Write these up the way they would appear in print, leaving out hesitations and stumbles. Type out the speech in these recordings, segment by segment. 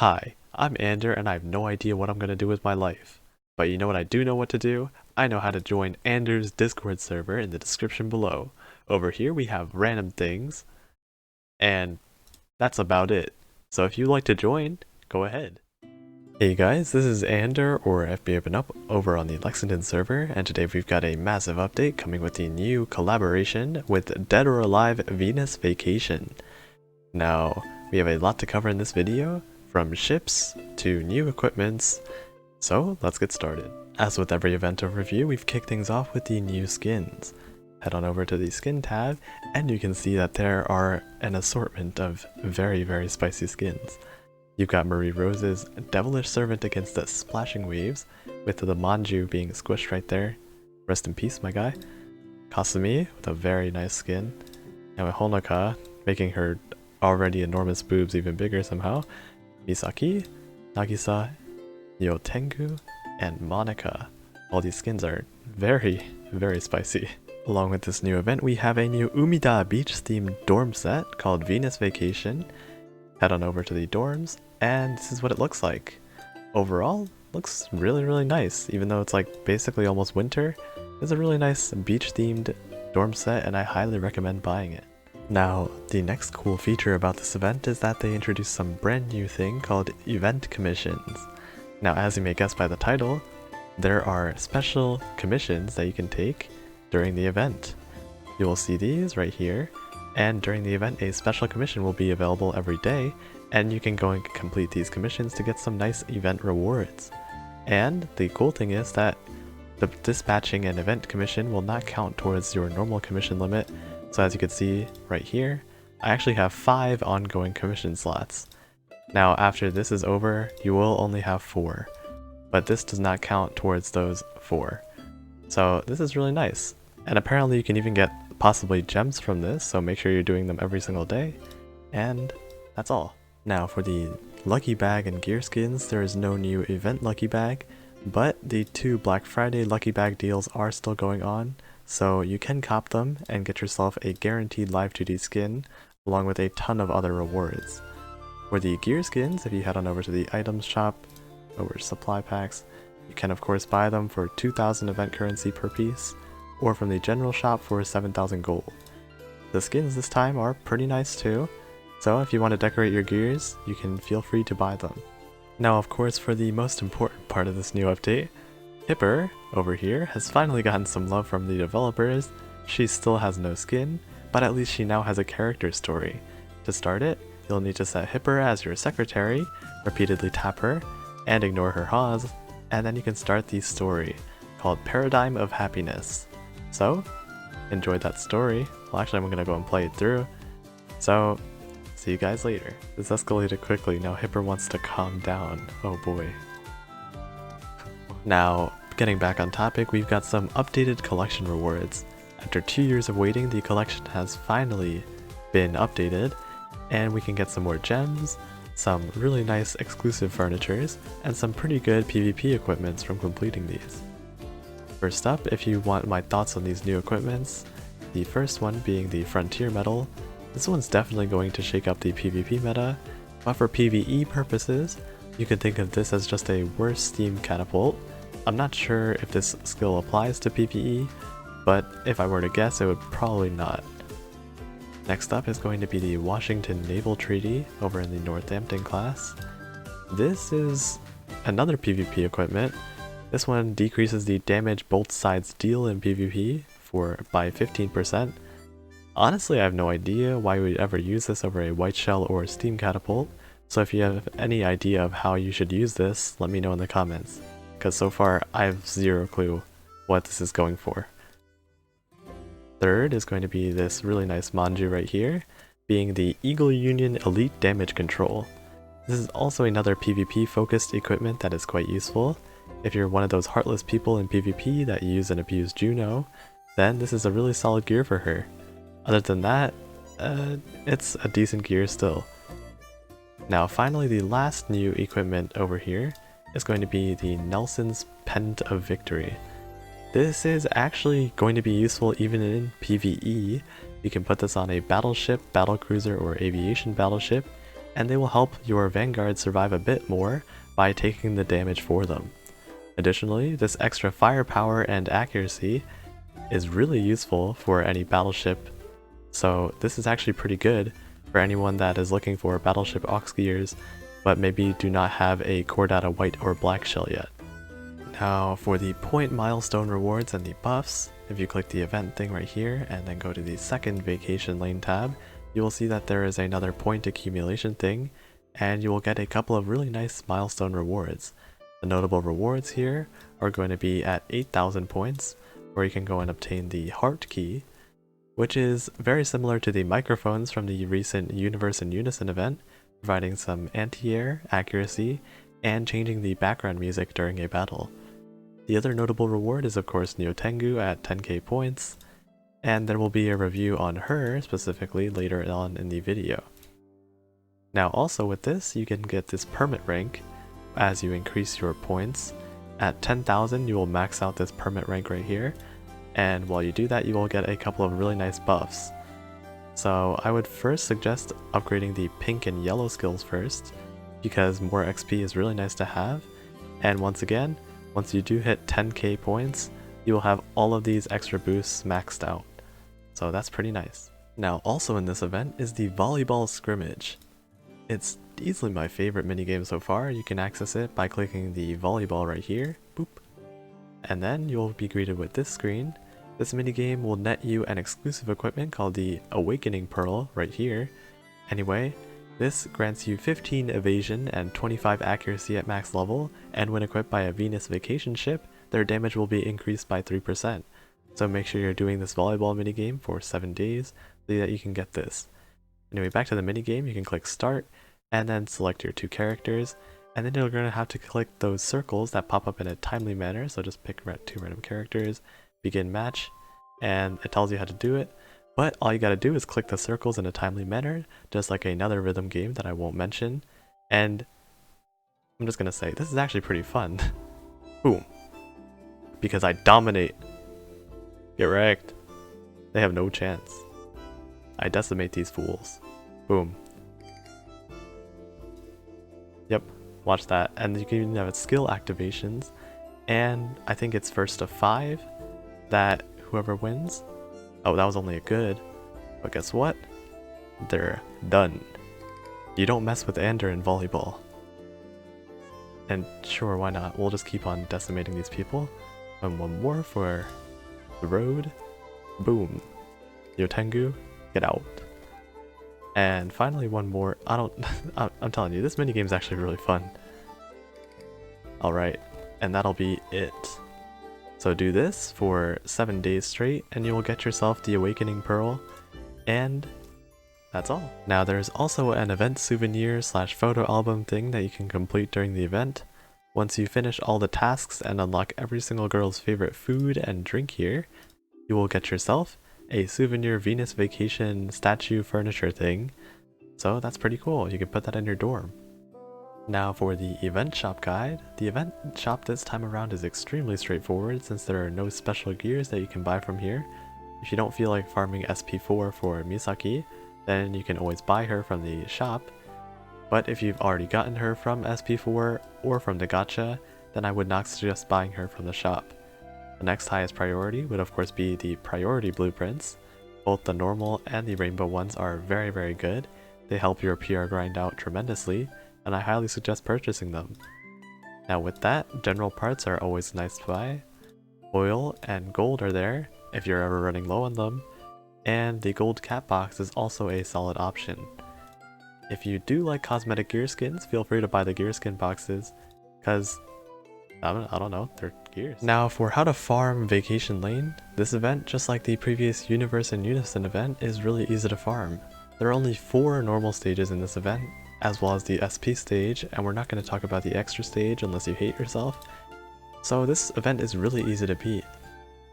Hi, I'm Ander and I have no idea what I'm gonna do with my life. But you know what I do know what to do? I know how to join Ander's Discord server in the description below. Over here we have random things, and that's about it. So if you'd like to join, go ahead. Hey guys, this is Ander, or FB Open Up, over on the Lexington server, and today we've got a massive update coming with the new collaboration with Dead or Alive Venus Vacation. Now, we have a lot to cover in this video, from ships to new equipments, so let's get started. As with every event overview, we've kicked things off with the new skins. Head on over to the skin tab, and you can see that there are an assortment of very spicy skins. You've got Marie Rose's Devilish Servant against the Splashing Waves, with the Manju being squished right there. Rest in peace, my guy. Kasumi with a very nice skin, and with Honoka making her already enormous boobs even bigger somehow. Misaki, Nagisa, Nyotengu, and Monica. All these skins are very spicy. Along with this new event, we have a new Umida beach themed dorm set called Venus Vacation. Head on over to the dorms, and this is what it looks like. Overall, looks really nice, even though it's like basically almost winter. It's a really nice beach themed dorm set, and I highly recommend buying it. Now, the next cool feature about this event is that they introduced some brand new thing called event commissions. Now, as you may guess by the title, there are special commissions that you can take during the event. You will see these right here, and during the event a special commission will be available every day, and you can go and complete these commissions to get some nice event rewards. And the cool thing is that the dispatching and event commission will not count towards your normal commission limit. So as you can see right here, I actually have 5 ongoing commission slots. Now after this is over, you will only have 4, but this does not count towards those 4. So this is really nice. And apparently you can even get possibly gems from this, so make sure you're doing them every single day. And that's all. Now for the lucky bag and gear skins, there is no new event lucky bag, but the 2 Black Friday lucky bag deals are still going on. So you can cop them and get yourself a guaranteed live 2D skin, along with a ton of other rewards. For the gear skins, if you head on over to the items shop, over supply packs, you can of course buy them for 2,000 event currency per piece, or from the general shop for 7,000 gold. The skins this time are pretty nice too, so if you want to decorate your gears, you can feel free to buy them. Now of course, for the most important part of this new update, Hipper, over here, has finally gotten some love from the developers. She still has no skin, but at least she now has a character story. To start it, you'll need to set Hipper as your secretary, repeatedly tap her, and ignore her haws, and then you can start the story, called Paradigm of Happiness. So, enjoy that story. Well, actually I'm gonna go and play it through. So, see you guys later. This escalated quickly, now Hipper wants to calm down. Oh boy. Now, getting back on topic, we've got some updated collection rewards. After 2 years of waiting, the collection has finally been updated, and we can get some more gems, some really nice exclusive furnitures, and some pretty good PvP equipments from completing these. First up, if you want my thoughts on these new equipments, the first one being the Frontier Medal. This one's definitely going to shake up the PvP meta, but for PvE purposes, you can think of this as just a worse steam catapult. I'm not sure if this skill applies to PvE, but if I were to guess, it would probably not. Next up is going to be the Washington Naval Treaty over in the Northampton class. This is another PvP equipment. This one decreases the damage both sides deal in PvP by 15%. Honestly, I have no idea why we'd ever use this over a white shell or steam catapult, so if you have any idea of how you should use this, let me know in the comments, because so far I have zero clue what this is going for. Third is going to be this really nice Manju right here, being the Eagle Union Elite Damage Control. This is also another PvP focused equipment that is quite useful. If you're one of those heartless people in PvP that use and abuse Juno, then this is a really solid gear for her. Other than that, it's a decent gear still. Now finally, the last new equipment over here is going to be the Nelson's Pendant of Victory. This is actually going to be useful even in PvE. You can put this on a battleship, battlecruiser, or aviation battleship, and they will help your Vanguard survive a bit more by taking the damage for them. Additionally, this extra firepower and accuracy is really useful for any battleship, so this is actually pretty good for anyone that is looking for battleship aux gears, but maybe do not have a core data white or black shell yet. Now for the point milestone rewards and the buffs, if you click the event thing right here and then go to the second vacation lane tab, you will see that there is another point accumulation thing, and you will get a couple of really nice milestone rewards. The notable rewards here are going to be at 8,000 points, where you can go and obtain the heart key, which is very similar to the microphones from the recent Universe in Unison event, providing some anti-air, accuracy, and changing the background music during a battle. The other notable reward is of course Nyotengu at 10k points, and there will be a review on her specifically later on in the video. Now also with this, you can get this permit rank as you increase your points. At 10,000 you will max out this permit rank right here, and while you do that you will get a couple of really nice buffs. So I would first suggest upgrading the pink and yellow skills first, because more XP is really nice to have, and once again, once you do hit 10k points, you will have all of these extra boosts maxed out. So that's pretty nice. Now also in this event is the Volleyball Scrimmage. It's easily my favorite minigame so far. You can access it by clicking the volleyball right here, boop, and then you'll be greeted with this screen. This minigame will net you an exclusive equipment called the Awakening Pearl right here. Anyway, this grants you 15 evasion and 25 accuracy at max level, and when equipped by a Venus vacation ship, their damage will be increased by 3%. So make sure you're doing this volleyball minigame for 7 days so that you can get this. Anyway, back to the minigame, you can click start, and then select your 2 characters, and then you're going to have to click those circles that pop up in a timely manner, so just pick 2 random characters, begin match, and it tells you how to do it. But all you gotta do is click the circles in a timely manner, just like another rhythm game that I won't mention, and I'm just gonna say, this is actually pretty fun. Boom. Because I dominate. Get wrecked. They have no chance. I decimate these fools. Boom. Yep, watch that. And you can even have skill activations, and I think it's first to 5 that whoever wins. Oh, that was only a good, but guess what? They're done. You don't mess with Ander in volleyball. And sure, why not? We'll just keep on decimating these people. And one more for the road. Boom. Nyotengu, get out. And finally one more. I'm telling you, this minigame is actually really fun. Alright, and that'll be it. So do this for 7 days straight and you will get yourself the Awakening Pearl, and that's all. Now there's also an event souvenir / photo album thing that you can complete during the event. Once you finish all the tasks and unlock every single girl's favorite food and drink here, you will get yourself a souvenir Venus vacation statue furniture thing. So that's pretty cool, you can put that in your dorm. Now for the event shop guide. The event shop this time around is extremely straightforward since there are no special gears that you can buy from here. If you don't feel like farming SP4 for Misaki, then you can always buy her from the shop. But if you've already gotten her from SP4 or from the gacha, then I would not suggest buying her from the shop. The next highest priority would of course be the priority blueprints. Both the normal and the rainbow ones are very good. They help your PR grind out tremendously, and I highly suggest purchasing them. Now with that, general parts are always nice to buy. Oil and gold are there if you're ever running low on them, and the gold cat box is also a solid option. If you do like cosmetic gear skins, feel free to buy the gear skin boxes, cause I don't know, they're gears. Now for how to farm Vacation Lane, this event, just like the previous Universe in Unison event, is really easy to farm. There are only 4 normal stages in this event, as well as the SP stage, and we're not going to talk about the extra stage unless you hate yourself. So this event is really easy to beat.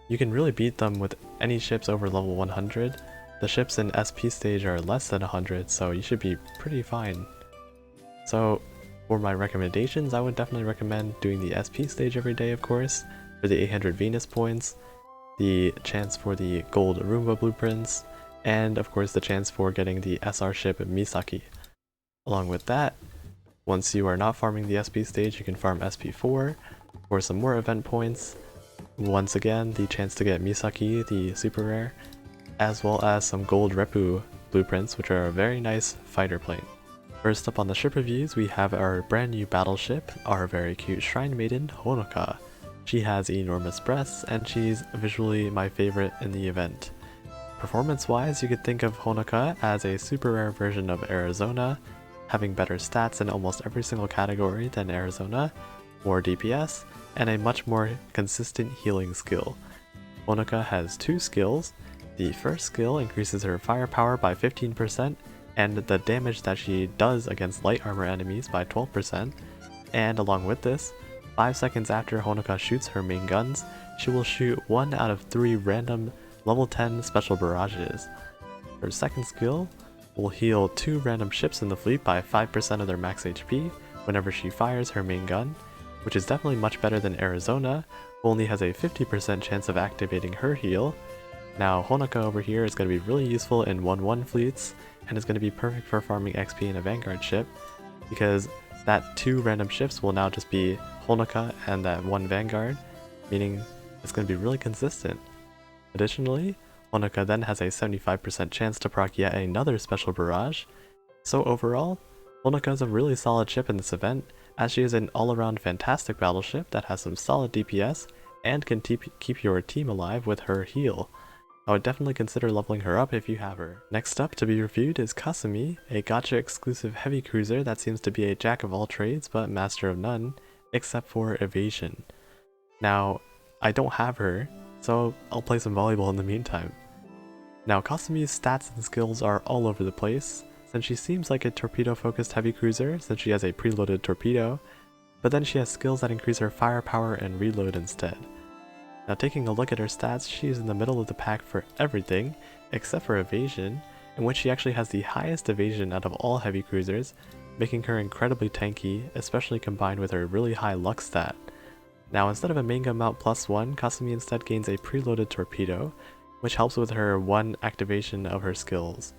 You can really beat them with any ships over level 100. The ships in SP stage are less than 100, so you should be pretty fine. So for my recommendations, I would definitely recommend doing the SP stage every day, of course, for the 800 Venus points, the chance for the gold Roomba blueprints, and of course the chance for getting the SR ship Misaki. Along with that, once you are not farming the SP stage, you can farm SP4 for some more event points. Once again, the chance to get Misaki, the super rare, as well as some gold Repu blueprints, which are a very nice fighter plane. First up on the ship reviews, we have our brand new battleship, our very cute shrine maiden, Honoka. She has enormous breasts, and she's visually my favorite in the event. Performance-wise, you could think of Honoka as a super rare version of Arizona, having better stats in almost every single category than Arizona, more DPS, and a much more consistent healing skill. Honoka has two skills. The first skill increases her firepower by 15%, and the damage that she does against light armor enemies by 12%, and along with this, 5 seconds after Honoka shoots her main guns, she will shoot 1 out of 3 random level 10 special barrages. Her second skill will heal 2 random ships in the fleet by 5% of their max HP whenever she fires her main gun, which is definitely much better than Arizona, who only has a 50% chance of activating her heal. Now Honoka over here is going to be really useful in 1-1 fleets, and is going to be perfect for farming XP in a Vanguard ship, because that 2 random ships will now just be Honoka and that 1 Vanguard, meaning it's going to be really consistent. Additionally, Honoka then has a 75% chance to proc yet another special barrage, so overall, Honoka is a really solid ship in this event, as she is an all-around fantastic battleship that has some solid DPS and can keep your team alive with her heal. I would definitely consider leveling her up if you have her. Next up to be reviewed is Kasumi, a gacha exclusive heavy cruiser that seems to be a jack of all trades but master of none, except for evasion. Now, I don't have her, so I'll play some volleyball in the meantime. Now Kasumi's stats and skills are all over the place, since she seems like a torpedo-focused heavy cruiser since she has a preloaded torpedo, but then she has skills that increase her firepower and reload instead. Now taking a look at her stats, she is in the middle of the pack for everything, except for evasion, in which she actually has the highest evasion out of all heavy cruisers, making her incredibly tanky, especially combined with her really high luck stat. Now instead of a main gun mount +1, Kasumi instead gains a preloaded torpedo, which helps with her 1 activation of her skills.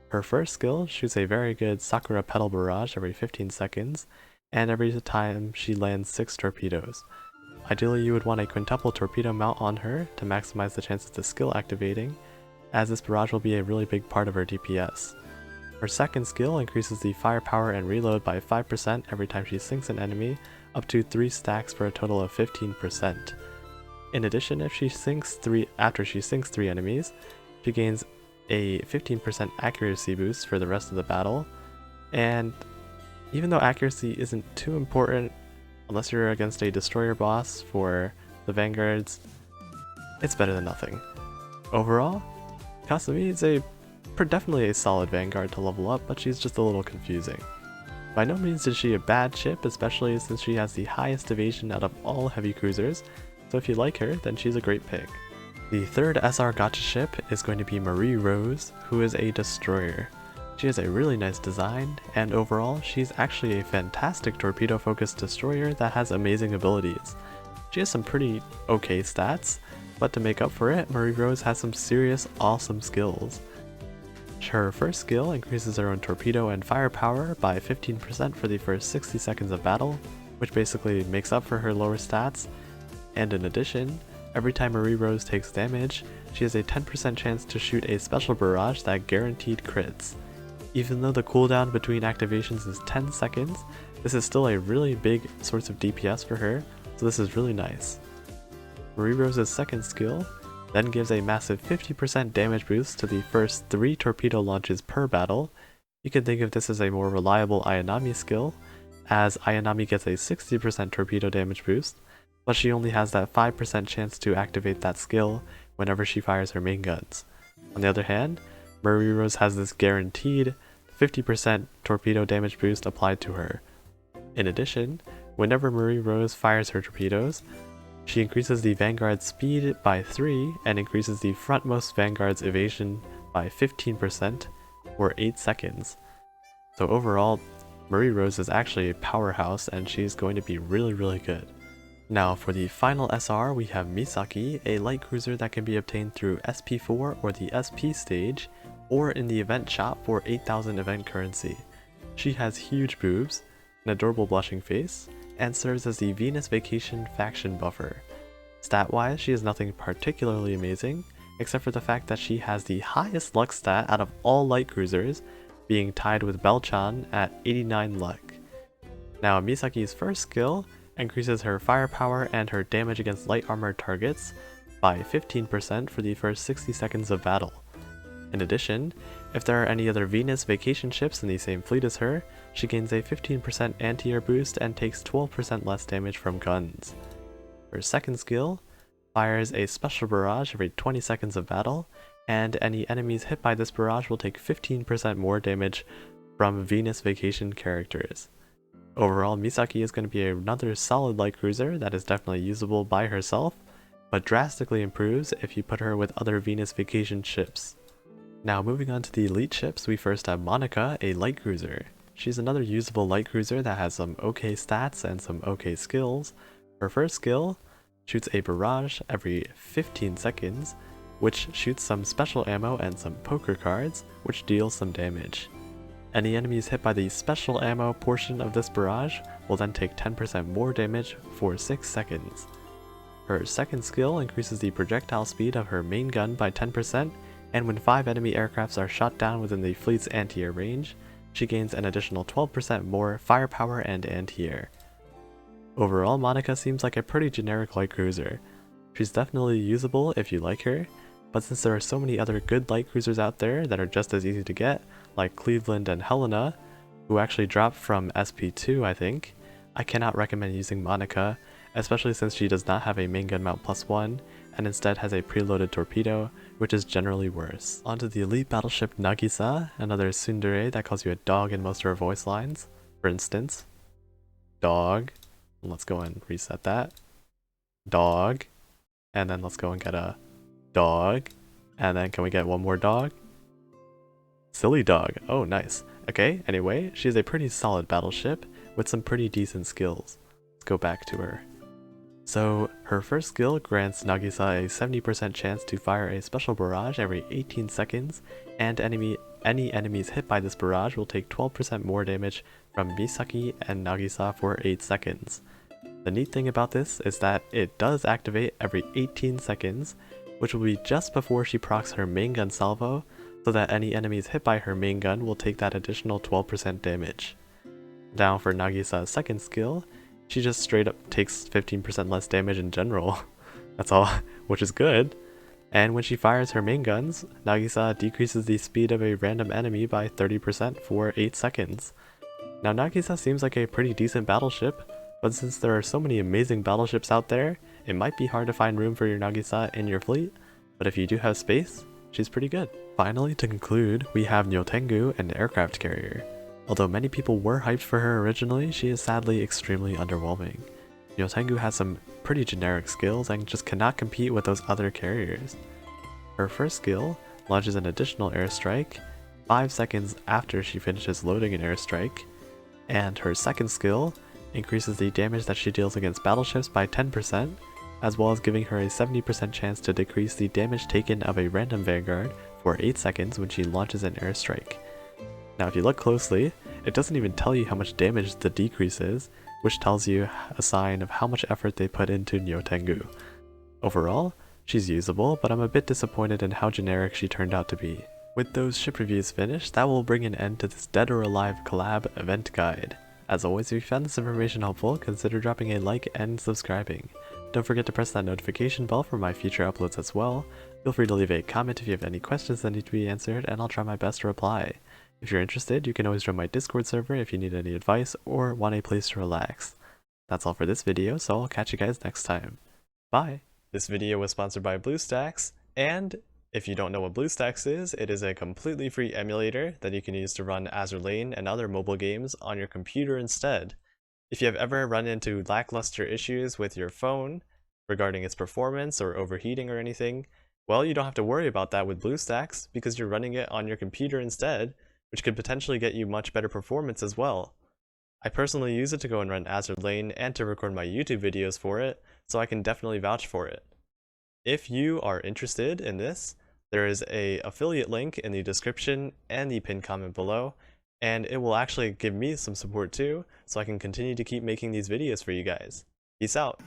Her first skill shoots a very good Sakura Petal Barrage every 15 seconds, and every time she lands 6 torpedoes. Ideally you would want a quintuple torpedo mount on her to maximize the chances of skill activating, as this barrage will be a really big part of her DPS. Her second skill increases the firepower and reload by 5% every time she sinks an enemy, up to 3 stacks for a total of 15%. In addition, if she sinks after she sinks 3 enemies, she gains a 15% accuracy boost for the rest of the battle, and even though accuracy isn't too important unless you're against a destroyer boss for the Vanguards, it's better than nothing. Overall, Kasumi is definitely a solid Vanguard to level up, but she's just a little confusing. By no means is she a bad ship, especially since she has the highest evasion out of all heavy cruisers, so if you like her, then she's a great pick. The third SR gacha ship is going to be Marie Rose, who is a destroyer. She has a really nice design, and overall, she's actually a fantastic torpedo-focused destroyer that has amazing abilities. She has some pretty okay stats, but to make up for it, Marie Rose has some serious awesome skills. Her first skill increases her own torpedo and firepower by 15% for the first 60 seconds of battle, which basically makes up for her lower stats, and in addition, every time Marie Rose takes damage, she has a 10% chance to shoot a special barrage that guaranteed crits. Even though the cooldown between activations is 10 seconds, this is still a really big source of DPS for her, so this is really nice. Marie Rose's second skill then gives a massive 50% damage boost to the first 3 torpedo launches per battle. You can think of this as a more reliable Ayanami skill, as Ayanami gets a 60% torpedo damage boost, but she only has that 5% chance to activate that skill whenever she fires her main guns. On the other hand, Marie Rose has this guaranteed 50% torpedo damage boost applied to her. In addition, whenever Marie Rose fires her torpedoes, she increases the Vanguard's speed by 3 and increases the frontmost Vanguard's evasion by 15% for 8 seconds. So overall, Marie Rose is actually a powerhouse and she's going to be really good. Now for the final SR, we have Misaki, a light cruiser that can be obtained through SP4 or the SP stage, or in the event shop for 8,000 event currency. She has huge boobs, an adorable blushing face, and serves as the Venus Vacation faction buffer. Stat-wise, she is nothing particularly amazing, except for the fact that she has the highest luck stat out of all light cruisers, being tied with Belchan at 89 luck. Now, Misaki's first skill increases her firepower and her damage against light armored targets by 15% for the first 60 seconds of battle. In addition, if there are any other Venus Vacation ships in the same fleet as her, she gains a 15% anti-air boost and takes 12% less damage from guns. Her second skill fires a special barrage every 20 seconds of battle, and any enemies hit by this barrage will take 15% more damage from Venus Vacation characters. Overall, Misaki is going to be another solid light cruiser that is definitely usable by herself, but drastically improves if you put her with other Venus Vacation ships. Now moving on to the elite ships, we first have Honoka, a light cruiser. She's another usable light cruiser that has some okay stats and some okay skills. Her first skill shoots a barrage every 15 seconds, which shoots some special ammo and some poker cards, which deals some damage. Any enemies hit by the special ammo portion of this barrage will then take 10% more damage for 6 seconds. Her second skill increases the projectile speed of her main gun by 10%, and when 5 enemy aircrafts are shot down within the fleet's anti-air range, she gains an additional 12% more firepower and anti-air. Overall, Honoka seems like a pretty generic light cruiser. She's definitely usable if you like her, but since there are so many other good light cruisers out there that are just as easy to get, like Cleveland and Helena, who actually dropped from SP2 I think, I cannot recommend using Honoka, especially since she does not have a main gun mount +1, and instead has a preloaded torpedo, which is generally worse. Onto the elite battleship Nagisa, another tsundere that calls you a dog in most of her voice lines. For instance, dog. Let's go and reset that. Dog. And then let's go and get a dog. And then can we get one more dog? Silly dog. Oh, nice. Okay, anyway, she's a pretty solid battleship with some pretty decent skills. Let's go back to her. So, her first skill grants Nagisa a 70% chance to fire a special barrage every 18 seconds, and any enemies hit by this barrage will take 12% more damage from Misaki and Nagisa for 8 seconds. The neat thing about this is that it does activate every 18 seconds, which will be just before she procs her main gun salvo, so that any enemies hit by her main gun will take that additional 12% damage. Now for Nagisa's second skill, she just straight up takes 15% less damage in general. That's all, which is good. And when she fires her main guns, Nagisa decreases the speed of a random enemy by 30% for 8 seconds. Now Nagisa seems like a pretty decent battleship, but since there are so many amazing battleships out there, it might be hard to find room for your Nagisa in your fleet, but if you do have space, she's pretty good. Finally, to conclude, we have Nyotengu, an aircraft carrier. Although many people were hyped for her originally, she is sadly extremely underwhelming. Nyotengu has some pretty generic skills and just cannot compete with those other carriers. Her first skill launches an additional airstrike 5 seconds after she finishes loading an airstrike, and her second skill increases the damage that she deals against battleships by 10%, as well as giving her a 70% chance to decrease the damage taken of a random vanguard for 8 seconds when she launches an airstrike. Now if you look closely, it doesn't even tell you how much damage the decrease is, which tells you a sign of how much effort they put into Nyotengu. Overall, she's usable, but I'm a bit disappointed in how generic she turned out to be. With those ship reviews finished, that will bring an end to this Dead or Alive collab event guide. As always, if you found this information helpful, consider dropping a like and subscribing. Don't forget to press that notification bell for my future uploads as well. Feel free to leave a comment if you have any questions that need to be answered, and I'll try my best to reply. If you're interested, you can always join my Discord server if you need any advice or want a place to relax. That's all for this video, so I'll catch you guys next time. Bye! This video was sponsored by BlueStacks, and if you don't know what BlueStacks is, it is a completely free emulator that you can use to run Azur Lane and other mobile games on your computer instead. If you have ever run into lackluster issues with your phone regarding its performance or overheating or anything, well, you don't have to worry about that with BlueStacks because you're running it on your computer instead, which could potentially get you much better performance as well. I personally use it to go and run Azur Lane and to record my YouTube videos for it, so I can definitely vouch for it. If you are interested in this, there is an affiliate link in the description and the pinned comment below, and it will actually give me some support too, so I can continue to keep making these videos for you guys. Peace out!